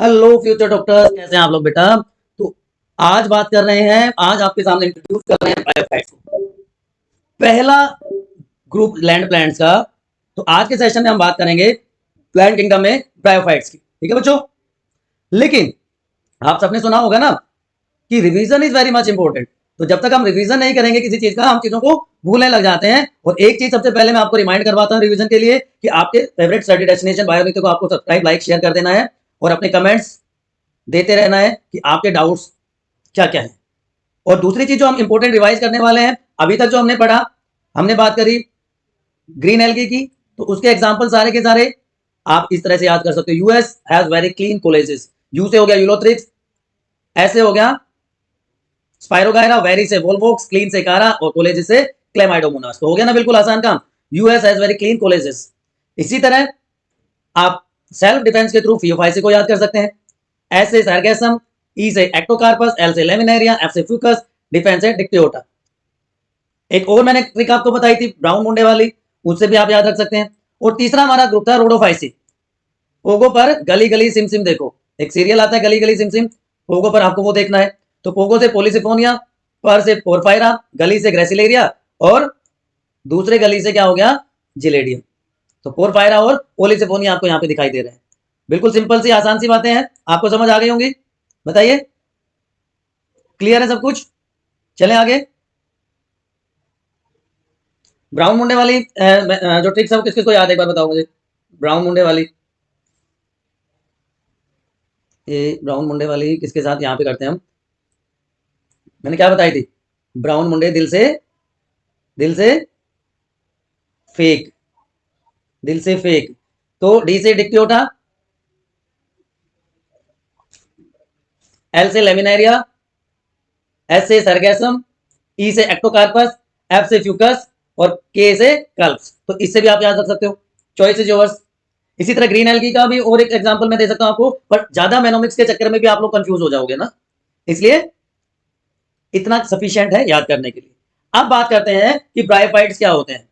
Hello future doctors, कैसे हैं आप लोग बेटा। तो आज बात कर रहे हैं, आज आपके सामने इंट्रोड्यूस कर रहे हैं ब्रायोफाइट्स को। पहला ग्रुप लैंड प्लांट्स का। तो आज के सेशन में हम बात करेंगे प्लांट किंगडम में ब्रायोफाइट्स की। ठीक है बच्चों, लेकिन आप सबने सुना होगा ना कि revision is very much important. तो जब तक हम रिवीजन नहीं करेंगे किसी चीज का, हम चीजों को भूलने लग जाते हैं। और एक चीज सबसे पहले मैं आपको रिमाइंड करवाता हूँ रिवीजन के लिए कि आपके फेवरेट स्टडी डेस्टिनेशन बायोमित्र को आपको सब्सक्राइब, लाइक, शेयर कर देना है और अपने कमेंट्स देते रहना है कि आपके डाउट्स क्या क्या है। और दूसरी चीज जो हम इंपॉर्टेंट रिवाइज करने वाले हैं, अभी तक जो हमने पढ़ा, हमने बात करी ग्रीन एल्गी की, तो उसके एग्जांपल सारे के सारे आप इस तरह से याद कर सकते हो। US has very clean colleges. You से हो गया यूलोथ्रिक्स, ऐसे हो गया स्पाइरोगायरा, वेरी से वोल्वोक्स, क्लीन से कारा और कोलेजेस से क्लेमाइडोमोनास। तो हो गया ना बिल्कुल आसान काम। US has very clean colleges. इसी तरह आप सेल्फ डिफेंस के थ्रू फियोफाइसी को याद कर सकते हैं। एस से सरगेसम, ई से एक्टोकार्पस, एल से लेमिनेरिया, एफ से फ्यूकस, डिफेंस से डिक्टियोटा। एक और मैंने ट्रिक आपको बताई थी ब्राउन मुंडे वाली, उससे भी आप याद रख सकते हैं। और तीसरा हमारा ग्रुप था रोडोफाइसी। पोगो पर गली गली सिम सिम देखो, एक सीरियल आता है गली गली सिम सिम, पोगो पर आपको वो देखना है। तो पोगो से पोलिसिफोनिया, पर से पोरफायरा, गली से ग्रेसिलेरिया और दूसरे गली से क्या हो गया, जिलेडियम। तो पोरफायरा और पोलिसिफोनिया आपको यहाँ पे दिखाई दे रहे हैं। बिल्कुल सिंपल सी आसान सी बातें हैं, आपको समझ आ गई होंगी। बताइए, क्लियर है सब कुछ? चलें आगे। ब्राउन मुंडे वाली जो ट्रिक्स है वो किस किस को याद है, एक बार बताओ मुझे। ब्राउन मुंडे वाली, ये ब्राउन मुंडे वाली किसके साथ यहाँ पे करते हैं हम? मैंने क्या बताई थी? ब्राउन मुंडे दिल से फेक, दिल से फेक। तो डी से डिक्टियोटा, एल से लेमिनेरिया, एस से सरगेसम, ई से एक्टोकार्पस, एफ से फ्यूकस और के से कल्प्स। तो इससे भी आप याद रख सकते हो, चॉइस इज योर्स। इसी तरह ग्रीन एल्गी का भी और एक एग्जांपल मैं दे सकता हूं आपको, पर ज्यादा मेनोमिक्स के चक्कर में भी आप लोग कंफ्यूज हो जाओगे ना, इसलिए इतना सफिशिएंट है याद करने के लिए। अब बात करते हैं कि ब्रायोफाइट्स क्या होते हैं।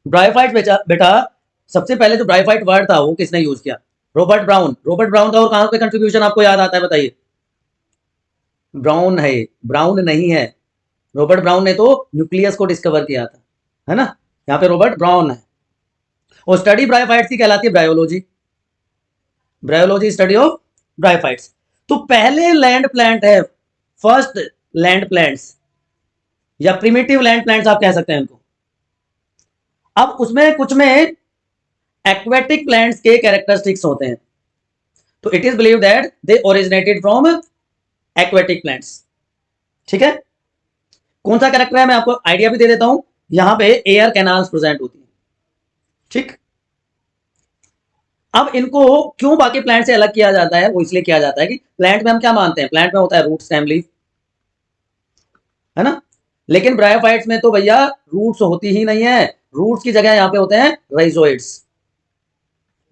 ब्रायोफाइट्स बेटा, सबसे पहले जो ब्रायोफाइट वर्ड था वो किसने यूज किया? Robert brown. रॉबर्ट ब्राउन का और कहां पे कंट्रीब्यूशन आपको याद आता है, बताइए। ब्राउन है, ब्राउन नहीं है। रॉबर्ट ब्राउन ने तो न्यूक्लियस को डिस्कवर किया था, है ना। यहाँ पे रॉबर्ट ब्राउन है। और स्टडी ब्रायोफाइट्स की कहलाती है bryology. Bryology study of bryophytes. तो पहले लैंड प्लांट है, फर्स्ट लैंड प्लांट्स या प्रिमिटिव लैंड प्लांट्स आप कह सकते हैं इनको। अब उसमें कुछ में एक्वेटिक प्लांट्स के कैरेक्टरिस्टिक्स होते हैं। तो it is believe that they originated from aquatic plants. ठीक है, कौन सा कैरेक्टर है मैं आपको आइडिया भी दे देता हूं। यहां पे एयर कैनाल्स प्रेजेंट होती है। ठीक, अब इनको क्यों बाकी प्लांट से अलग किया जाता है? वो इसलिए किया जाता है कि प्लांट में हम क्या मानते हैं, प्लांट में होता है रूट, स्टेम, लीफ, है ना। लेकिन ब्रायोफाइट्स में तो भैया रूट्स होती ही नहीं है। रूट्स की जगह यहाँ पे होते हैं राइजोइड्स।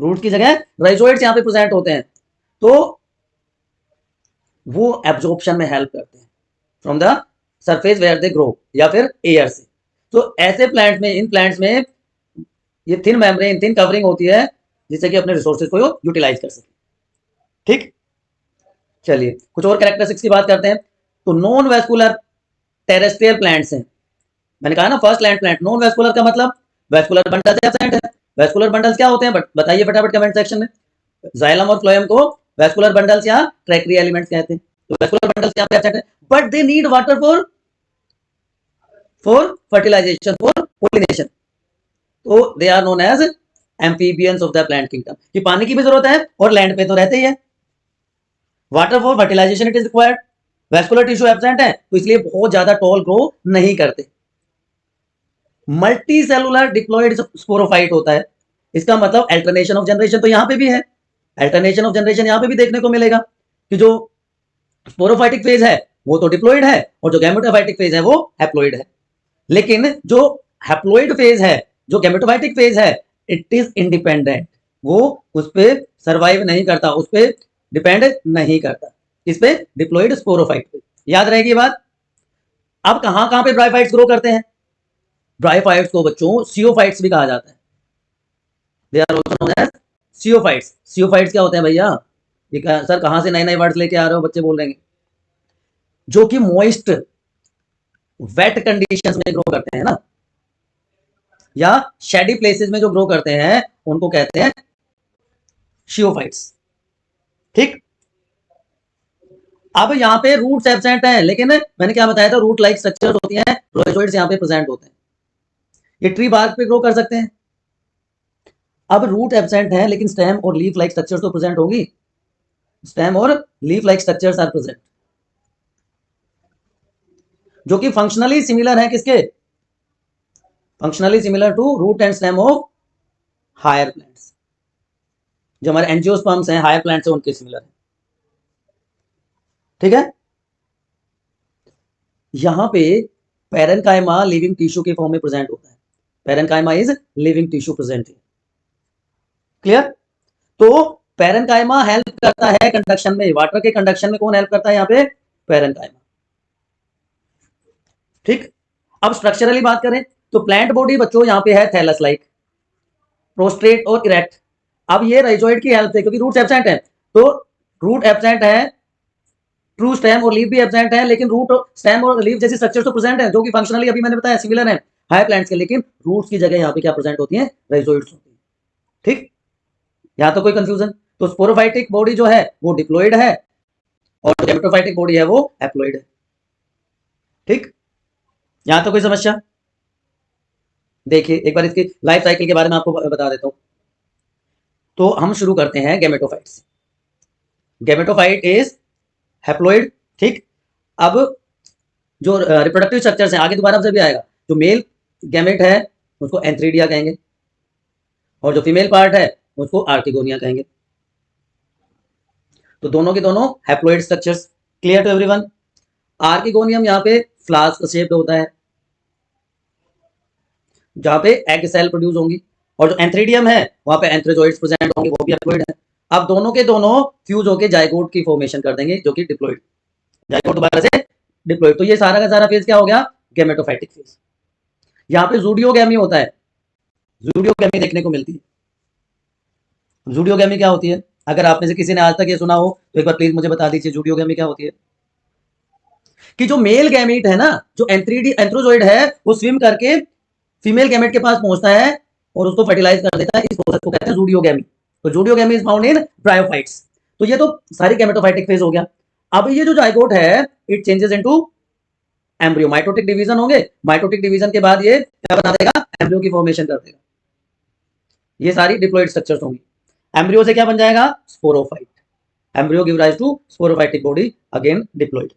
रूट्स की जगह राइजोइड्स यहाँ पे प्रेजेंट होते हैं। तो वो एब्जॉर्प्शन में हेल्प करते हैं from the surface where they grow, या फिर एयर से। तो ऐसे प्लांट में, इन प्लांट्स में ये थिन मेम्ब्रेन, थिन कवरिंग होती है जिससे कि अपने रिसोर्सेज को यूटिलाइज कर सके। ठीक, चलिए कुछ और कैरेक्टरिस्टिक्स की बात करते हैं। तो नॉन वेस्कुलर टेरेस्ट्रियल प्लांट्स हैं। मैंने कहा ना first land plant. Non vascular का मतलब वेस्कुलर बंडल से एब्सेंट है। वेस्कुलर बंडल्स क्या होते हैं बताइए फटाफट कमेंट सेक्शन में। जाइलम और फ्लोएम को वेस्कुलर बंडल्स या ट्रैक्री एलिमेंट्स कहते हैं। तो वेस्कुलर बंडल्स यहाँ पे एब्सेंट है, but they need water for fertilisation, for pollination. तो they are known as amphibians of the plant kingdom, कि पानी की भी जरूरत है और लैंड पे तो रहते ही है। Water for fertilisation it is required. Vascular tissue absent है तो इसलिए बहुत ज्यादा टॉल ग्रो नहीं करते। मल्टी सेलुलर डिप्लॉइड स्पोरोफाइट होता है। इसका मतलब अल्टरनेशन ऑफ जनरेशन तो यहां पे भी है। अल्टरनेशन ऑफ जनरेशन यहां पे भी देखने को मिलेगा कि जो स्पोरोफाइटिक फेज है वो तो डिप्लॉइड है और जो गैमेटोफाइटिक फेज है वो हैप्लॉइड है। लेकिन जो हैप्लॉइड फेज है, जो गैमेटोफाइटिक फेज है, इट इज इंडिपेंडेंट। वो उस पर सर्वाइव नहीं करता, उस पर डिपेंड नहीं करता। इस पे डिप्लॉइड स्पोरोफाइट पे याद रहेगी बात। अब कहां कहां पे ब्रायोफाइट्स ग्रो करते हैं? ब्रायोफाइट्स को बच्चों सियोफाइट्स भी कहा जाता है। They are also known as sciophytes. Sciophytes क्या होते हैं भैया? सर कहाँ से नए नए वर्ड्स लेके आ रहे हो, बच्चे बोल रहे हैं। जो कि मॉइस्ट वेट कंडीशंस में ग्रो करते हैं ना, या शेडी प्लेसेस में जो ग्रो करते हैं उनको कहते हैं शियोफाइट्स। ठीक, अब यहाँ पे रूट्स एब्सेंट हैं, लेकिन मैंने क्या बताया था, रूट लाइक स्ट्रक्चर्स होती हैं, रोइजोइड्स यहाँ पे प्रेजेंट होते हैं। ये ट्री बार्क पे ग्रो कर सकते हैं। अब रूट एब्सेंट है लेकिन स्टेम और लीफ लाइक स्ट्रक्चर्स तो प्रेजेंट होगी, स्टेम और leaf like structures are present, जो कि फंक्शनली सिमिलर है किसके, functionally similar to root and stem of higher plants. जो हमारे एंजियोस्पर्म्स हैं हायर प्लांट्स हैं उनके सिमिलर है। ठीक है, यहां पे पैरेन्काइमा लिविंग टिश्यू के फॉर्म में प्रेजेंट होता है। Parenchyma is living tissue present. Clear? तो पैरेन्काइमा हेल्प करता है कंडक्शन में, वाटर के कंडक्शन में कौन हेल्प करता है यहाँ पे, पैरेन्काइमा। ठीक, अब स्ट्रक्चरली बात करें तो प्लांट बॉडी बच्चों यहाँ पे है थैलस लाइक, प्रोस्ट्रेट और इरेक्ट। अब ये राइजोइड की हेल्प से, क्योंकि रूट्स एब्सेंट है, तो रूट एब्सेंट है, ट्रू स्टेम और लीफ भी एब्सेंट है, लेकिन रूट स्टेम और लीफ जैसी स्ट्रक्चर तो प्रेजेंट है, जो कि फंक्शनली अभी मैंने बताया सिमिलर है हायर प्लांट्स के, लेकिन रूट्स की जगह यहाँ पे क्या प्रेजेंट होती है, राइजोइड्स होती है। ठीक, यहाँ तो कोई कंफ्यूजन? तो स्पोरोफाइटिक बॉडी जो है वो डिप्लॉइड है और जो गैमेटोफाइटिक बॉडी है वो हैप्लॉइड है। ठीक, यहाँ तो कोई समस्या? देखिए एक बार इसकी लाइफ साइकिल के बारे में आपको बता देता हूं। तो हम शुरू करते हैं गैमेटोफाइट से। Gametophyte is haploid. ठीक, अब जो रिप्रोडक्टिव स्ट्रक्चर्स हैं आगे दोबारा से भी आएगा, जो मेल गैमेट है उसको एंथ्रीडिया कहेंगे और जो फीमेल पार्ट है उसको आर्किगोनिया कहेंगे। तो दोनों के दोनों haploid structures. Clear to everyone? Archegonium यहाँ पे फ्लास्क शेप्ड होता है जहां पे एग सेल प्रोड्यूस होंगी, और जो एंथ्रीडियम है वहां पे एंथ्रोजोइड्स प्रेजेंट होंगे, वो भी हैप्लॉइड है। अब दोनों के दोनों फ्यूज होकर जाइगोट की फॉर्मेशन कर देंगे जो कि डिप्लॉइड, जाइगोट दोबारा से डिप्लॉइड। तो ये सारा का सारा फेज क्या हो गया, गैमेटोफाइटिक फेज। यहाँ पे जूडियोगैमी होता है, जूडियोगैमी देखने को मिलती है। जूडियोगैमी क्या होती है? अगर आप में से किसी ने आज तक ये सुना हो तो एक बार प्लीज मुझे बता दीजिए जूडियोगैमी क्या होती है। कि जो मेल गैमेट है ना, जो एंथ्रोजोइड है, वो स्विम करके फीमेल गैमेट के पास पहुंचता है और उसको फर्टिलाइज कर देता है। इस प्रोसेस को कहते हैं जूडियोगैमी। तो जूडियोगैमी इज फाउंड इन ब्रायोफाइट्स। तो ये तो सारी गैमेटोफाइटिक फेज हो गया। अब ये जो जाइगोट है it changes into embryo, mitotic division होंगे, माइटोटिक डिवीजन के बाद ये क्या बना देगा, एम्ब्रियो की फॉर्मेशन कर देगा। ये सारी डिप्लॉइड स्ट्रक्चर्स होंगी। एम्ब्रियो से क्या बन जाएगा, sporophyte. Embryo give rise to sporophytic body, again diploid.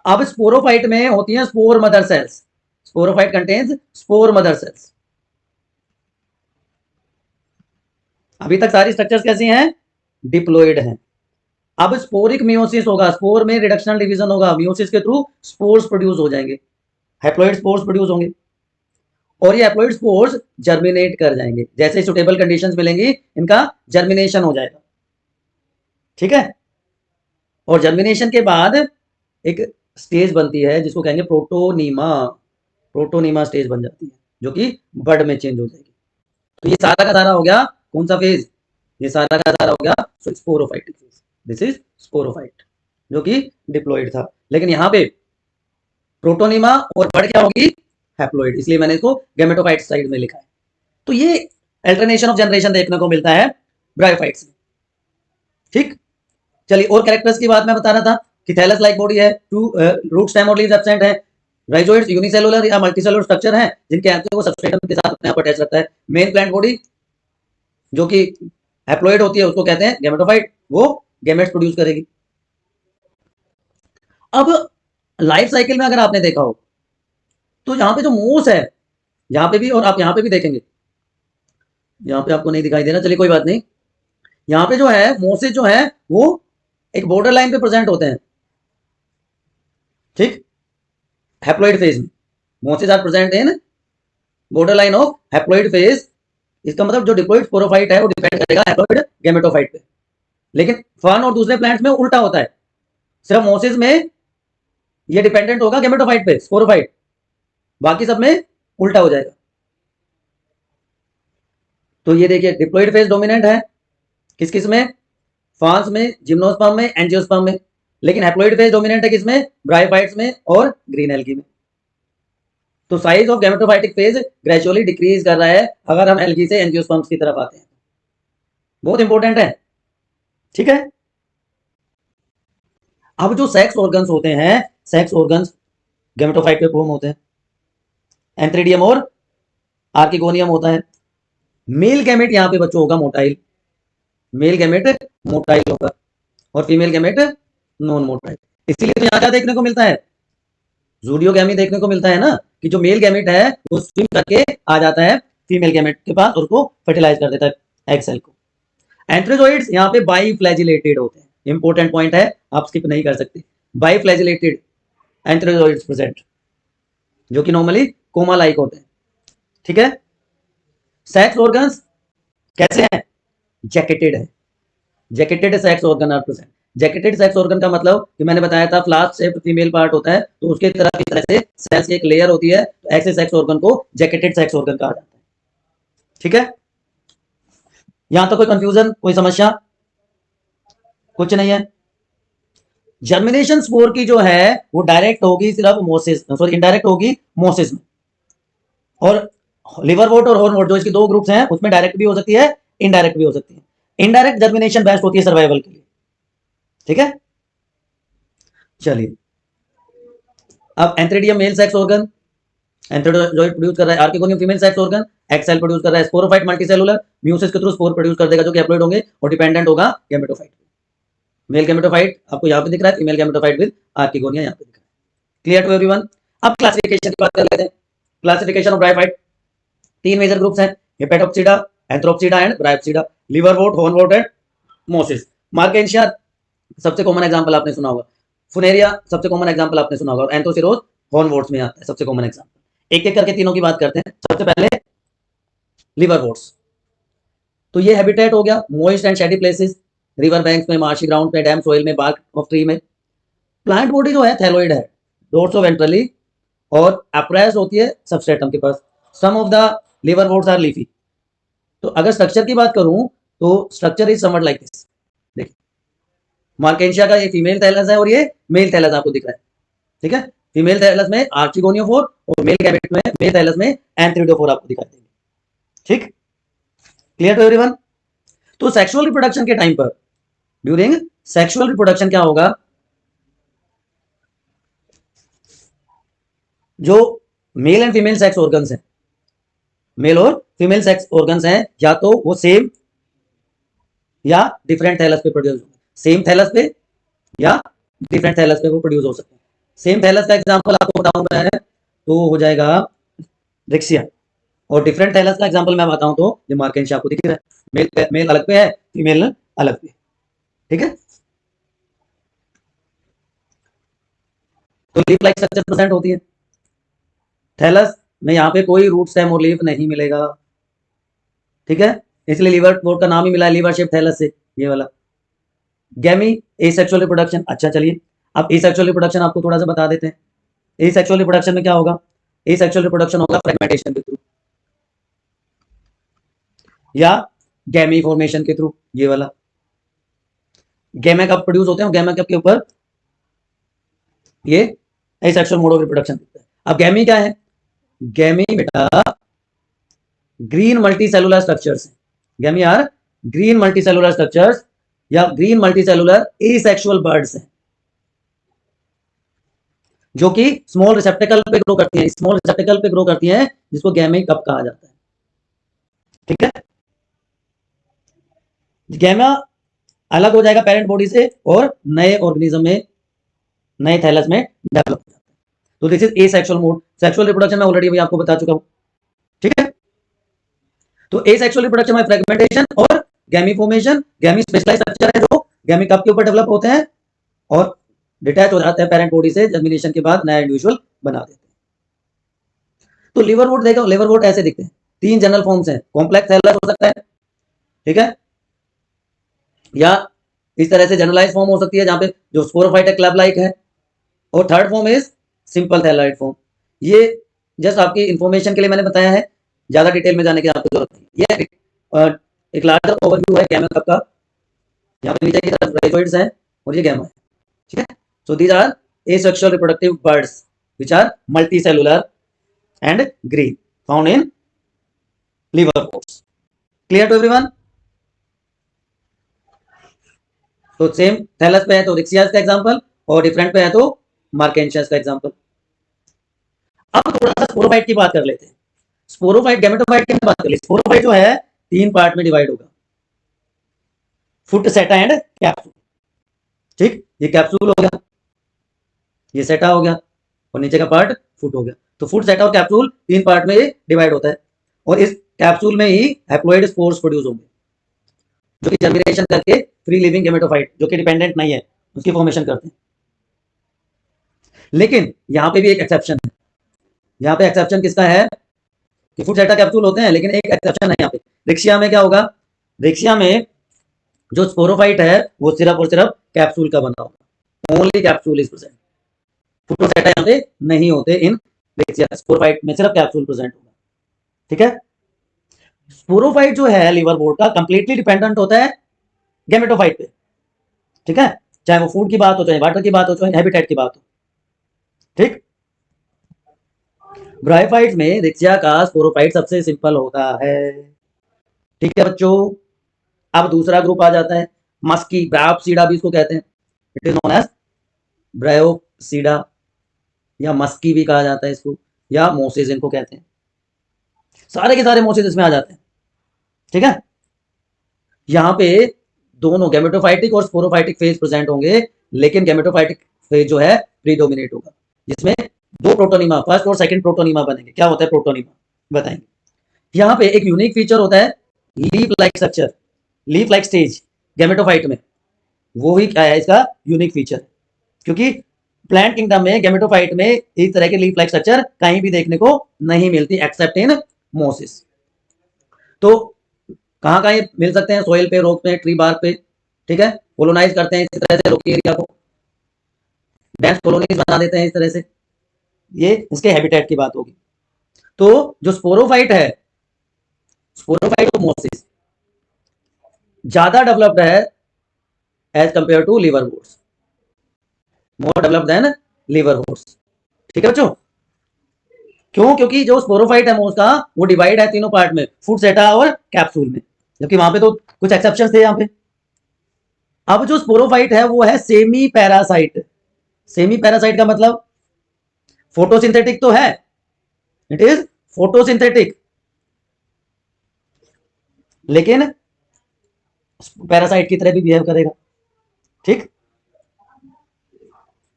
अब स्पोरोफाइट में होती है spore mother cells. Sporophyte contains spore mother cells. अभी तक सारी स्ट्रक्चर्स कैसी हैं, डिप्लॉइड हैं। अब स्पोरिक मियोसिस होगा, स्पोर में रिडक्शनल डिवीजन होगा, मियोसिस के थ्रू स्पोर्स प्रोड्यूस हो जाएंगे, हैप्लॉइड स्पोर्स प्रोड्यूस होंगे, और ये हैप्लॉइड स्पोर्स जर्मिनेट कर जाएंगे। जैसे सुटेबल कंडीशंस मिलेंगी इनका जर्मिनेशन हो जाएगा। ठीक है, और जर्मिनेशन के बाद एक स्टेज बनती है जिसको कहेंगे प्रोटोनीमा। प्रोटोनीमा स्टेज बन जाती है जो कि बड में चेंज हो जाएगी। तो ये सारा का सारा हो गया कौन सा फेज, ये सारा का सारा हो गया sporophytic phase. This is sporophyte जो कि डिप्लॉइड था, लेकिन यहाँ पे प्रोटोनीमा और बड क्या होगी, हैप्लॉइड, इसलिए मैंने इसको गैमेटोफाइट साइड में लिखा है। तो ये अल्टरनेशन ऑफ जनरेशन देखने को मिलता है ब्रायोफाइट्स में। ठीक, चलिए और कैरेक्टर्स की बात मैं बता रहा था कि थैलस लाइक बॉडी है, टू रूट स्टेम और लीव्स एब्सेंट है, राइजोइड्स यूनिसेलुलर या मल्टीसेलुलर स्ट्रक्चर है जिनके हेल्प से वो सबस्ट्रेटम के साथ अपने आप अटैच रखता है। मेन प्लांट बॉडी जो कि हैप्लॉइड होती है उसको कहते हैं गैमेटोफाइट, वो गैमेट्स प्रोड्यूस करेगी। अब लाइफ साइकिल में अगर आपने देखा हो तो यहाँ पे जो मोस है, यहाँ पे भी और आप यहाँ पे भी देखेंगे, यहाँ पे आपको नहीं दिखाई दे रहा, चलिए कोई बात नहीं। यहाँ पे जो है मोसेस जो है वो एक बॉर्डर लाइन पे प्रेजेंट होते हैं। ठीक, हैप्लॉइड फेज में mosses are present in border line of haploid phase. इसका मतलब जो डिप्लॉइड स्पोरोफाइट है वो डिपेंड करेगा हैप्लॉइड गैमेटोफाइट पे, लेकिन फर्न और दूसरे प्लांट्स में उल्टा होता है। सिर्फ मोसेस में ये डिपेंडेंट होगा गैमेटोफाइट पे, स्पोरोफाइट, बाकी सब में उल्टा हो जाएगा। तो ये देखिए डिप्लॉइड फेज डोमिनेंट है किस किस में, फॉल्स में, जिम्नोस्पर्म में, एंजियोस्पर्म में। लेकिन हैप्लॉइड फेज डोमिनेंट है किसमें? ब्रायोफाइट्स में और ग्रीन एल्गी में। तो size of gametophytic phase gradually decrease कर रहा है अगर हम एल्गी से एंजियोस्पर्म्स की तरफ आते हैं। बहुत इंपॉर्टेंट है, ठीक है। अब जो सेक्स ऑर्गन्स होते हैं, सेक्स ऑर्गन्स गैमेटोफाइट के फॉर्म होते हैं, एंथ्रीडियम और आर्किगोनियम होता है। मेल गैमेट यहाँ पे बच्चों होगा मोटाइल, मेल गैमेट मोटाइल होगा और फीमेल गैमेट नॉन मोटाइल। इसीलिए तो यहाँ क्या देखने को मिलता है? ज़ूडियोगैमी देखने को मिलता है ना, कि जो मेल गैमेट है वो स्विम करके आ जाता है फीमेल गैमेट के पास और उसको फर्टिलाइज कर देता है एग सेल को। एंथ्रोजोइड्स यहाँ पे बाइफ्लैजिलेटेड होते हैं, इंपॉर्टेंट पॉइंट है, आप स्किप नहीं कर सकते। बाइफ्लैजिलेटेड एंथ्रोजोइड्स प्रेजेंट, जो कि नॉर्मली कोमा लाइक होते हैं, ठीक है। सेक्स ऑर्गन्स कैसे हैं? जैकेटेड है, jacketed sex organ are present. Jacketed sex organ का मतलब कि मैंने बताया था फ्लास्क शेप्ड फीमेल पार्ट होता है, तो उसके तरफ इस तरह से सेल्स की एक लेयर होती है, तो ऐसे सेक्स ऑर्गन को जैकेटेड सेक्स ऑर्गन कहा जाता है, ठीक है। यहां तो कोई कंफ्यूजन, कोई समस्या कुछ नहीं है। जर्मिनेशन स्पोर की जो है वो डायरेक्ट होगी सिर्फ मोसिस, सॉरी इनडायरेक्ट होगी मोसिस में, और लिवरवोट और हॉर्नवोट जो इसकी दो ग्रुप्स हैं उसमें डायरेक्ट भी हो सकती है, इनडायरेक्ट भी हो सकती है। इनडायरेक्ट जर्मिनेशन बेस्ट होती है सर्वाइवल के लिए, ठीक है। चलिए अब antheridium male sex organ, antherozoid produce कर रहा है, archegonium female sex organ, eggs cell produce कर रहा है, स्पोरोफाइट मल्टीसेलुलर म्यूसिस के थ्रू स्पोर प्रोड्यूस कर देगा जो कि हैप्लॉइड होंगे और डिपेंडेंट होगा गैमेटोफाइट। मेल गैमेटोफाइट आपको यहां पे दिख रहा है, फीमेल गैमेटोफाइट विद आर्किगोनिया यहां पे दिख रहा है। Clear to everyone? अब क्लासिफिकेशन की बात कर लेते हैं। क्लासिफिकेशन ऑफ ब्रायोफाइट, तीन मेजर ग्रुप्स हैं, hepaticopsida, anthocerotopsida and bryopsida, liverwort, hornwort and mosses. Marchantia सबसे कॉमन एग्जांपल आपने सुना होगा, फुनेरिया सबसे कॉमन एग्जांपल आपने सुना होगा, और एंथोसिरोज हॉर्नवोट्स में आता है सबसे कॉमन एग्जांपल। एक एक करके तीनों की बात करते हैं। सबसे पहले लिवरवोट्स, तो ये हैबिटेट हो गया moist and shady places, river banks में, मार्शी ग्राउंड में, डैम सोइल में, बार्क ऑफ ट्री में। प्लांट बॉडी जो है थैलोइड है, डोर्सोवेंट्रली, और अप्रेस होती है सबस्ट्रेटम के पास। सम ऑफ द लिवरवोट्स आर लीफी। तो अगर स्ट्रक्चर की बात करूं तो structure is somewhat like this. देखिए मार्केंशिया का ये फीमेल थैलस है और ये मेल थैलस आपको दिख रहा है, ठीक है। फीमेल थैलस में आर्चिगोनियोफोर और मेल गैमेट में, मेल थैलस में एंथ्रिडोफोर आपको दिखाई देंगे, ठीक। Clear to everyone? तो सेक्सुअल रिप्रोडक्शन के टाइम पर, ड्यूरिंग सेक्सुअल रिप्रोडक्शन क्या होगा, जो male and female sex organs हैं, मेल और फीमेल सेक्स ऑर्गन्स हैं, या तो वो सेम या डिफरेंट थैलस पे प्रोड्यूस होंगे, सेम थैलस पे या डिफरेंट थैलस पे वो प्रोड्यूस हो सकते हैं। सेम थैलस का एग्जांपल आपको बताऊं मैं तो हो जाएगा रिक्सिया, और डिफरेंट थैलस का एग्जांपल मैं बताऊं तो ये मार्केंशिया आपको दिख रहा है, मेल अलग पे है, फीमेल अलग पे, ठीक है। तो लीफ लाइक स्ट्रक्चर प्रेजेंट होती है थैलस में, यहाँ पे कोई रूट स्टेम और लीफ नहीं मिलेगा, ठीक है। इसलिए लीवर वोट का नाम ही मिला है लीवर शेप थैलस से, ये वाला। गैमी एसेक्सुअल रिप्रोडक्शन, अच्छा चलिए अब एसेक्सुअल रिप्रोडक्शन आपको थोड़ा सा बता देते हैं। एसेक्सुअल रिप्रोडक्शन में क्या होगा? एसेक्सुअल रिप्रोडक्शन होगा फ्रेगमेंटेशन के थ्रू या गैमी फॉर्मेशन के थ्रू, ये वाला। गैमेट कब प्रोड्यूस होते हैं? गैमेट के ऊपर ये एसेक्सुअल मोड ऑफ रिप्रोडक्शन दिखता है। अब गैमी क्या है? गैमी बेटा ग्रीन मल्टीसेलुलर स्ट्रक्चर्स हैं, गैमी आर ग्रीन मल्टीसेलुलर स्ट्रक्चर्स या ग्रीन मल्टीसेलुलर एसेक्सुअल बर्ड्स हैं, जो कि स्मॉल रिसेप्टिकल पे ग्रो करती हैं, स्मॉल रिसेप्टिकल पे ग्रो करती हैं, जिसको गैमी कप कहा जाता है, ठीक है। गैमा अलग हो जाएगा पेरेंट बॉडी से और नए ऑर्गेनिज्म में, नए थैलस में डेवलप हो जाता है। तो this is asexual mode. Sexual reproduction में ऑलरेडी अभी आपको बता चुका हूं, ठीक है। तो एसेक्सुअल रिप्रोडक्शन में फ्रेगमेंटेशन और गैमी फॉर्मेशन, गैमी स्पेशलाइज्ड स्ट्रक्चर है जो गैमी कप के ऊपर डेवलप होते हैं और डिटैच हो जाते हैं पेरेंट बॉडी से, जर्मिनेशन के बाद नया इंडिविजुअल बना देते हैं। तो लिवरवुड देखो, लिवरवुड ऐसे दिखते हैं, तीन जनरल फॉर्म्स हैं, कॉम्प्लेक्स थैलस हो सकता है, ठीक है, या इस तरह से जनरलाइज फॉर्म हो सकती है जहां पे जो स्पोरोफाइट है क्लब लाइक है, और third form is simple thalloid form. ये जस्ट आपकी इंफॉर्मेशन के लिए मैंने बताया है, ज्यादा डिटेल में जाने की आपको जरूरत नहीं। ये एक लार्जर ओवरव्यू है गैमेट कप का, यहाँ पे नीचे की तरफ राइजोइड्स हैं और ये गैमा है, ठीक है। So these are asexual reproductive birds which are multicellular and green found in liverworts. Clear to everyone? तो सेम थैलस पे है तो रिक्सियास का एग्जांपल और डिफरेंट पे है तो मार्केंशियस का एग्जांपल। अब थोड़ा सा स्पोरोफाइट की बात कर लेते हैं। स्पोरोफाइट गैमेटोफाइट की बात कर ले। स्पोरोफाइट जो है 3 पार्ट में डिवाइड होगा, फुट, सेटा एंड कैप्सूल, ठीक। ये कैप्सूल हो गया, ये सेटा हो गया और नीचे का पार्ट फुट हो गया। तो फुट, सेटा और कैप्सूल 3 पार्ट में डिवाइड होता है और इस कैप्सूल में ही हैप्लॉइड स्पोर्स प्रोड्यूस होंगे जो कि जर्मिनेशन करके फ्री लिविंग गैमेटोफाइट जो कि डिपेंडेंट नहीं है उसकी फॉर्मेशन करते हैं। लेकिन यहां पे भी एक एक्सेप्शन है। यहाँ पे एक्सेप्शन किसका है कि फुट, सेटा, कैप्सूल होते हैं, लेकिन एक एक्सेप्शन है यहाँ पे। रिक्शिया में क्या होगा, रिक्शिया में जो स्पोरोफाइट है वो सिर्फ और सिर्फ कैप्सूल का बना होगा, only capsule is present. Foot और सेटा यहाँ पे नहीं होते इन रिक्शिया, स्पोरोफाइट में सिर्फ कैप्सूल प्रेजेंट होगा, ठीक है। स्पोरोफाइट जो है लिवरवोर्ट का कंप्लीटली डिपेंडेंट होता है गैमेटोफाइट पे, ठीक है। चाहे वो फूड की बात हो, चाहे वाटर की बात हो, चाहे हैबिटेट की बात हो, ठीक। ब्रायोफाइट्स में रिक्शिया का स्पोरोफाइट सबसे सिंपल होता है, ठीक है बच्चों। अब दूसरा ग्रुप आ जाता है मस्की, ब्रायोप्सीडा भी इसको कहते हैं, इट इज नोन एज ब्रायोप्सीडा या मस्की भी कहा जाता है इसको, या मोसेस इनको कहते हैं। सारे के सारे मोसेस इसमें आ जाते हैं, ठीक है। यहाँ पे दोनों गैमेटोफाइटिक और स्पोरोफाइटिक फेज प्रेजेंट होंगे, लेकिन गैमेटोफाइटिक फेज जो है प्रीडोमिनेट होगा, जिसमें 2 प्रोटोनिमा, फर्स्ट और सेकंड प्रोटोनिमा बनेंगे। क्या होता है प्रोटोनिमा, बताएंगे। यहाँ पे एक यूनिक फीचर होता है leaf like structure, leaf like stage gametophyte में, वो ही क्या है इसका यूनिक फीचर, क्योंकि प्लांट किंगडम में गैमेटोफाइट में इस तरह के लीफ लाइक स्ट्रक्चर कहीं भी देखने को नहीं मिलती एक्सेप्ट इन मोसिस। तो कहाँ कहाँ मिल सकते हैं, सोइल पे, रॉक पे, ट्री बार्क पे, ठीक है। कोलोनाइज करते हैं इस तरह से रॉकी एरिया को, डेंस कॉलोनीज बना देते हैं इस तरह से, ये इसके हैबिटेट की बात होगी। तो जो स्पोरोफाइट है, स्पोरोफाइट ऑफ मोसिस ज्यादा डेवलप्ड है as compared to liverworts, more developed than liverworts, ठीक है बच्चों। क्यों, क्योंकि जो स्पोरोफाइट है मोस का वो डिवाइड है तीनों पार्ट में, फुट, सेटा और कैप्सूल में, जबकि वहां पे तो कुछ एक्सेप्शन थे यहाँ पे। अब जो स्पोरोफाइट है वो है सेमी पैरासाइट। सेमी पैरासाइट का मतलब फोटोसिंथेटिक तो है, इट इज फोटोसिंथेटिक, लेकिन पैरासाइट की तरह भी बिहेव करेगा, ठीक।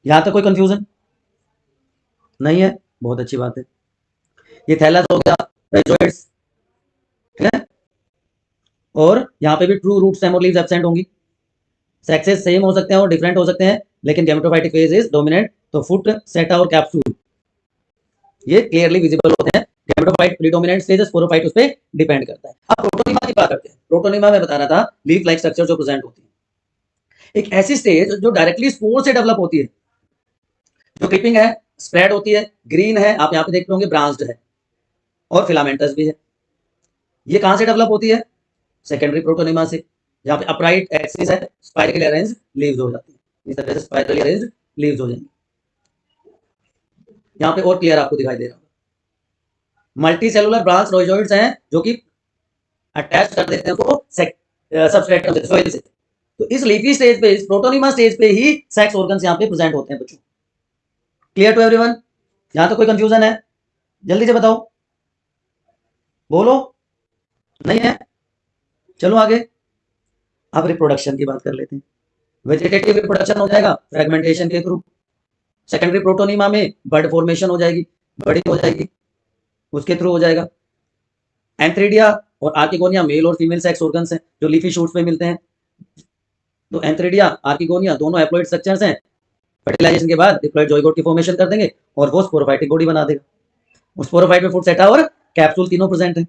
यहां तक कोई कंफ्यूजन नहीं है, बहुत अच्छी बात है। ये थैलस हो गया, राइजोइड्स, ठीक है। और यहां पे भी ट्रू रूट स्टेम और लीव्स एब्सेंट होंगी। सेक्सेस सेम हो सकते हैं और डिफरेंट हो सकते हैं, लेकिन गैमेटोफाइटिक फेज इज डोमिनेंट। तो फुट, सेटा और कैप्सूल ये क्लियरली विजिबल होते हैं। गैमेटोफाइट प्रीडोमिनेंट स्टेज है, स्पोरोफाइट उस पे डिपेंड करता है। अब प्रोटोनिमा की बात करते हैं। प्रोटोनिमा में बता रहा था लीफ लाइक स्ट्रक्चर जो प्रेजेंट होती है, एक ऐसी स्टेज जो डायरेक्टली स्पोर से डेवलप होती है, जो क्लिपिंग है, स्प्रेड होती है, ग्रीन है, आप यहाँ पे देख होंगे ब्रांच्ड है और फिलामेंटस भी है। ये कहां से डेवलप होती है, सेकेंडरी प्रोटोनिमा से। यहाँ पे अपराइट एक्सिस है, स्पाइरली अरेंज्ड लीव्स हो जाती है, इस तरह से स्पाइरली अरेंज्ड लीव्स हो जाएंगी। यहाँ पे और क्लियर आपको दिखाई दे रहा होगा। मल्टी सेलुलर ब्रांच रोइजोइड्स हैं जो कि अटैच कर देते हैं उसको सबस्ट्रेटम से, सोइल से। तो इस लीफी स्टेज पे, इस प्रोटोनिमा स्टेज पे ही सेक्स ऑर्गन्स यहाँ पे प्रेजेंट होते हैं बच्चों। Clear to everyone? यहाँ तो कोई कंफ्यूजन है, जल्दी से बताओ, बोलो, नहीं है? चलो आगे। अब रिप्रोडक्शन की बात कर लेते हैं। वेजिटेटिव रिप्रोडक्शन हो जाएगा फ्रेगमेंटेशन के थ्रू। सेकेंडरी प्रोटोनिमा में बर्ड फॉर्मेशन हो जाएगी, बर्डिंग हो जाएगी, उसके थ्रू हो जाएगा। एंथ्रीडिया और आर्किगोनिया मेल और फीमेल सेक्स ऑर्गन्स हैं जो लीफी शूट्स में मिलते हैं। तो एंथ्रीडिया, आर्किगोनिया दोनों हैप्लॉइड स्ट्रक्चर्स हैं। फर्टिलाइजेशन के बाद डिप्लॉइड ज़ाइगोट की फॉर्मेशन कर देंगे और वो स्पोरोफाइटिक बॉडी बना देगा। उस स्पोरोफाइट में फुट, सेटा और कैप्सूल तीनों प्रेजेंट हैं।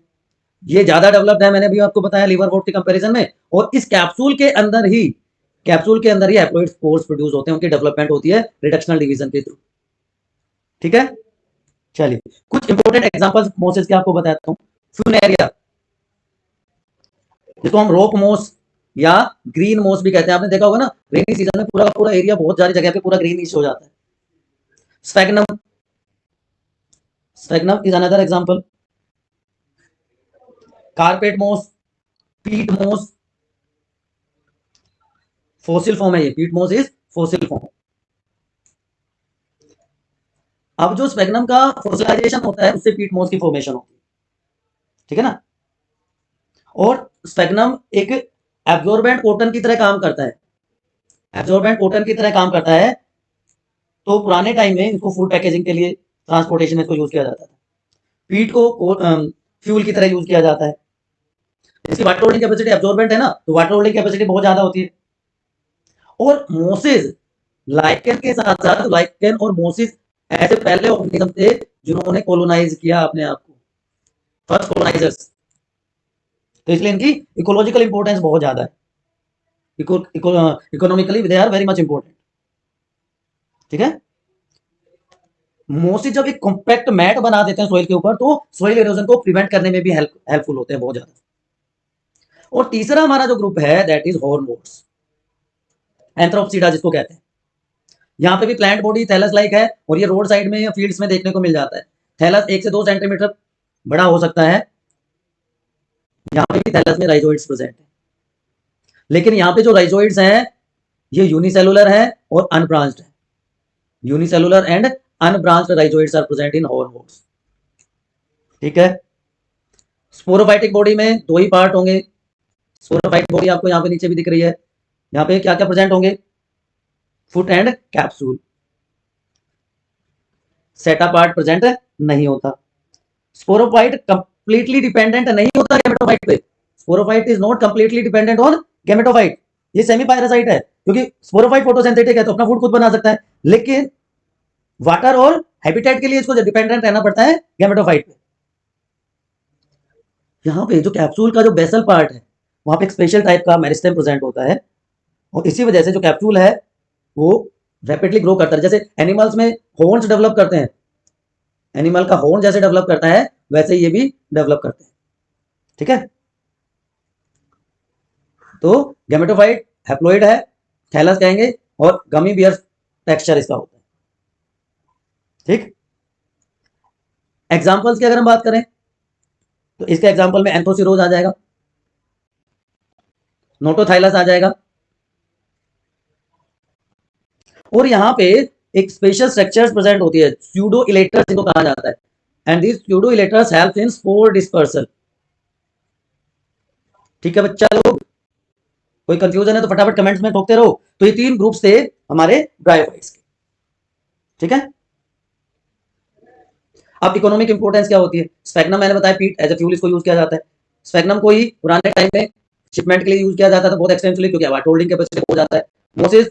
ये ज्यादा डेवलप्ड है, मैंने भी आपको बताया लिवरवोर्ट के कंपैरिजन में। और इस कैप्सूल के अंदर ही हैप्लॉइड स्पोर्स प्रोड्यूस होते हैं, उनकी डेवलपमेंट होती है रिडक्शनल डिवीजन के थ्रू, ठीक है। चलिए कुछ इंपॉर्टेंट एग्जांपल्स मोसेस के आपको बताता हूं। फ्यूनेरिया, जिसको हम रोक मोस या ग्रीन मोस भी कहते हैं। आपने देखा होगा ना, रेनी सीजन में पूरा पूरा एरिया, बहुत सारी जगह पे पूरा ग्रीनिश हो जाता है। स्फेग्नम, स्फेग्नम इज अनदर एग्जांपल। कारपेट मोस, पीट मोस, फॉसिल फॉर्म है ये, पीट मोस इज फॉसिल फॉर्म। अब जो स्फेग्नम का फॉसिलाइजेशन होता है उससे पीट मोस की फॉर्मेशन होती है, ठीक है ना। और स्फेग्नम एक एब्जॉर्बेंट कॉटन की तरह काम करता है, एब्जॉर्बेंट कॉटन की तरह काम करता है। तो पुराने टाइम में इसको फूड पैकेजिंग के लिए, ट्रांसपोर्टेशन में इसको यूज किया जाता था। पीट को फ्यूल की तरह यूज किया जाता है। इसकी वाटर होल्डिंग कैपेसिटी, एब्जॉर्बेंट है ना, तो वाटर होल्डिंग कैपेसिटी बहुत ज्यादा होती है। और मोसेस, लाइकेन के साथ साथ, लाइकेन और मोसिस ऐसे पहले ऑर्गेनिज्म थे जिन्होंने कॉलोनाइज किया अपने आप को, फर्स्ट कॉलोनाइजर्स। तो इसलिए इनकी इकोलॉजिकल इंपॉर्टेंस बहुत ज्यादा है, economically they are very much important, ठीक है। मोसिस जब एक कॉम्पैक्ट मैट बना देते हैं सॉइल के ऊपर, तो सॉइल इरोजन को प्रिवेंट करने में भी हेल्पफुल होते हैं बहुत ज्यादा। और तीसरा हमारा जो ग्रुप है दैट इज हॉर्नवोर्ट्स, एंथ्रोपसीडा जिसको कहते हैं। यहाँ पे भी प्लांट बॉडी थैलस लाइक है, और ये रोड साइड में या फील्ड्स में देखने को मिल जाता है। थैलस 1 से 2 सेंटीमीटर बड़ा हो सकता है। यहाँ पे भी थैलस में राइजोइड्स प्रेजेंट है, लेकिन यहाँ पे जो राइजोइड्स हैं ये यूनिसेलुलर है और अनब्रांच्ड है। Unicellular and unbranched rhizoids are present in hornworts, ठीक है। स्पोरोफाइटिक बॉडी में 2 ही पार्ट होंगे। स्पोरोफाइटिक बॉडी आपको यहाँ पे नीचे भी दिख रही है। यहाँ पे क्या क्या प्रेजेंट होंगे, फुट एंड कैप्सूल। सेटा पार्ट प्रेजेंट नहीं होता। स्पोरोफाइट कंप्लीटली डिपेंडेंट नहीं होता गैमेटोफाइट पे। Sporophyte is not completely dependent on gametophyte. ये सेमी पैरासाइट है, क्योंकि स्पोरोफाइट फोटोसिंथेटिक है तो अपना फूड खुद बना सकता है, लेकिन वाटर और हैबिटेट के लिए इसको डिपेंडेंट रहना पड़ता है गैमेटोफाइट पे। यहाँ पे जो कैप्सूल का जो बेसल पार्ट है, वहां पे एक स्पेशल टाइप का मेरिस्टेम प्रेजेंट होता है, और इसी वजह से जो कैप्सूल है वो रैपिडली ग्रो करता है। जैसे एनिमल्स में हॉर्न्स डेवलप करते हैं, एनिमल का हॉर्न जैसे डेवलप करता है वैसे ये भी डेवलप करते हैं, ठीक है। तो गैमेटोफाइट हैप्लॉइड है, थैलस कहेंगे, और गमी बियर टेक्सचर इसका होता है, ठीक। एग्जांपल्स की अगर हम बात करें तो इसके एग्जांपल में एंथोसिरोज आ जाएगा, नोटोथाइलस आ जाएगा, और यहाँ पे एक स्पेशल स्ट्रक्चर्स प्रेजेंट होती है, स्यूडो इलेटर्स जिनको कहा जाता है, and this pseudo इलेटर्स help in spore dispersal, ठीक है बच्चा लोग। कोई कंफ्यूजन है तो फटाफट कमेंट्स में ठोकते रहो। तो ये 3 ग्रुप्स थे हमारे ब्रायोफाइट्स के, ठीक है। अब इकोनॉमिक इंपोर्टेंस क्या होती है, स्फेग्नम मैंने बताया पीट एज ए फ्यूल इसको यूज किया जाता है। स्फेग्नम को ही पुराने टाइम में शिपमेंट के लिए यूज किया जाता था बहुत एक्सटेंसिवली, क्योंकि वाटर होल्डिंग कैपेसिटी हो जाता है। Mosses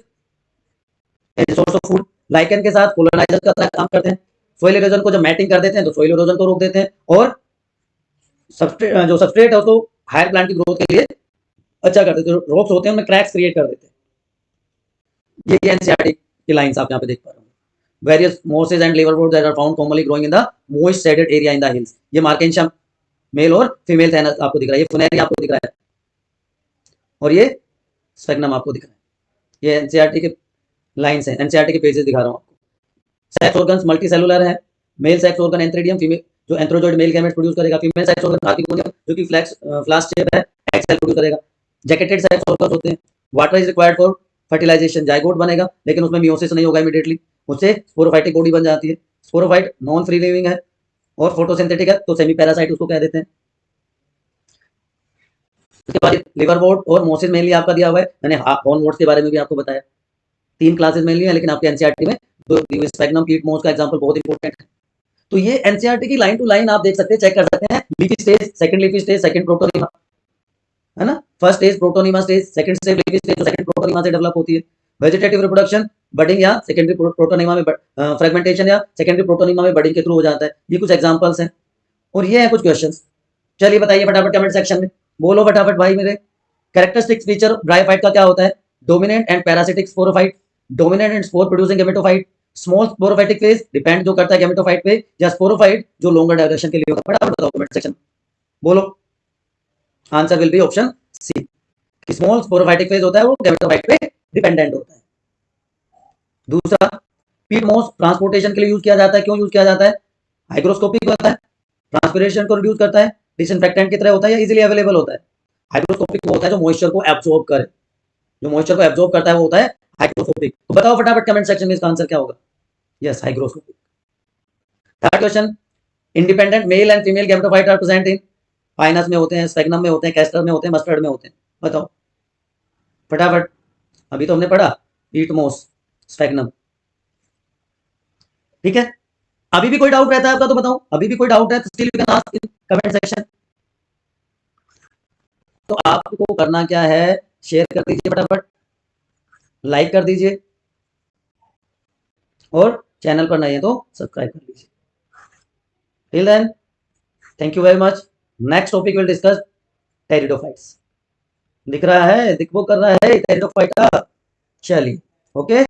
as source of food, lichen के साथ कोलोनाइजर का तरह काम करते हैं। सोइल इरोजन को जब मैटिंग कर देते हैं तो सोइल इरोजन को रोक देते हैं, और जो सबस्ट्रेट है उसको हायर प्लांट की ग्रोथ के लिए अच्छा कर देते हैं। रॉक्स होते हैं उनमें क्रैक्स क्रिएट कर देते हैं। ये एनसीईआरटी की लाइंस आप यहाँ पे देख पा रहे हो। Various mosses and liverworts that are found commonly growing in the moist shaded area in the hills. ये मार्केंशियम मेल और फीमेल थैनस आपको दिख रहा है, ये फुनेरी आपको दिख रहा है, और ये स्फेग्नम आपको दिख रहा है। ये एनसीईआरटी के लाइंस हैं, एनसीईआरटी के पेजेस दिखा रहा हूँ आपको। सेक्स ऑर्गन्स मल्टी सेलुलर है। Male sex organ antheridium, female जो एंथ्रोजॉइड मेल गैमेट्स प्रोड्यूस करेगा। फीमेल सेक्स ऑर्गन आर्किगोनियम जो कि फ्लास्क शेप है, एग सेल प्रोड्यूस करेगा। जैकेटेड सेक्स ऑर्गन्स होते हैं। Water is required for fertilisation, zygote बनेगा लेकिन उसमें मियोसिस नहीं होगा इमीडिएटली, उससे स्पोरोफाइटिक बॉडी बन जाती है। स्पोरोफाइट नॉन फ्री लिविंग है और फोटोसिंथेटिक है, तो सेमी पैरासाइट उसको कह देते हैं। उसके बाद लिवरवोर्ट और मोसिस मेनली आपका दिया हुआ है, मैंने हॉर्नवोर्ट्स के बारे में भी आपको बताया। 3 क्लासेस मेनली है, लेकिन आपके एनसीईआरटी में स्फेग्नम पीट मोस का एग्जांपल बहुत इंपॉर्टेंट है। तो ये एनसीईआरटी की लाइन टू लाइन आप देख सकते हैं, चेक कर सकते हैं। Leafy stage, second leafy stage, second protonema, है ना। First stage protonema stage, second stage leafy stage जो सेकंड प्रोटोनिमा से डेवलप होती है। वेजिटेटिव रिप्रोडक्शन बडिंग या सेकेंडरी प्रोटोनिमा में फ्रेगमेंटेशन या सेकेंडरी प्रोटोनिमा में बडिंग के थ्रू हो जाता है। ये कुछ एग्जांपल्स हैं, और ये हैं कुछ क्वेश्चंस। चलिए बताइए फटाफट कमेंट सेक्शन में, बोलो फटाफट भाई मेरे। कैरेक्टरिस्टिक फीचर ब्रायोफाइट का क्या होता है, dominant and parasitic sporophyte, dominant and spore producing gametophyte, small sporophytic phase depend जो करता है गैमेटोफाइट पे, या स्पोरोफाइट जो लॉन्गर ड्यूरेशन के लिए होता है। फटाफट बताओ कमेंट सेक्शन, बोलो। Answer will be option C. Small sporophytic phase होता है वो गैमेटोफाइट पे डिपेंडेंट होता है। दूसरा, पीटमोस ट्रांसपोर्टेशन के लिए यूज किया जाता है। क्यों यूज किया जाता है? हाइग्रोस्कोपिक होता है, ट्रांसपिरेशन को रिड्यूस करता है, डिसइंफेक्टेंट की तरह होता है या इजीली अवेलेबल होता है। हाइग्रोस्कोपिक वो होता है जो मॉइस्चर को एब्जॉर्ब करे, जो मॉइस्चर को एब्जॉर्ब करता है वो होता है हाइग्रोस्कोपिक। तो बताओ फटाफट कमेंट सेक्शन में इसका आंसर क्या होगा? Yes, hygroscopic. Third question, independent male and female gametophyte are present in, Pinus में होते हैं, स्फेग्नम में होते हैं, कैस्टर में होते हैं, मस्टर्ड में होते हैं। बताओ फटाफट। अभी तो हमने पढ़ा पीटमोस, स्फेग्नम, ठीक है। अभी भी कोई डाउट रहता है आपका तो बताओ, अभी भी कोई डाउट है तो still you can ask in comment section. तो आपको करना क्या है, शेयर कर दीजिए फटाफट, लाइक कर दीजिए और चैनल पर नए हैं तो सब्सक्राइब कर लीजिए। Till then, thank you very much. Next topic will discuss pteridophytes. दिख रहा है, दिख वो कर रहा है टेरिडोफाइट का। चलिए, ओके।